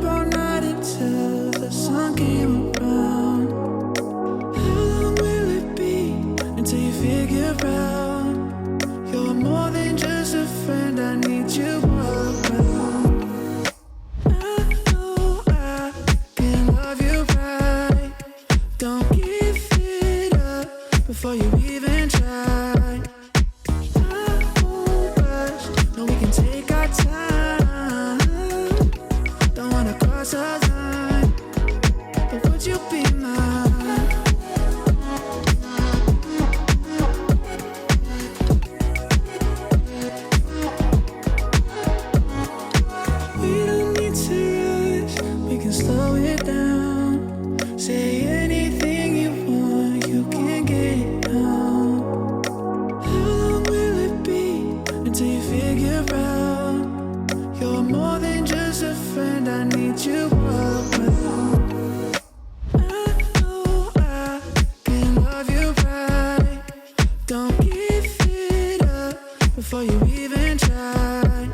up all night until the sun came around. How long will it be until you figure out you're more than just a friend? I need you all around. I know I can love you right. Don't give it up before you even try. I won't rush, no, we can take our time. Don't wanna cross a line, but would you be mine? We don't need to rush, we can slow it down. Say anything you want, you can get it now. How long will it be until you figure out you're more than just a friend? I need you all around. I know I can love you right. Don't give it up before you even try.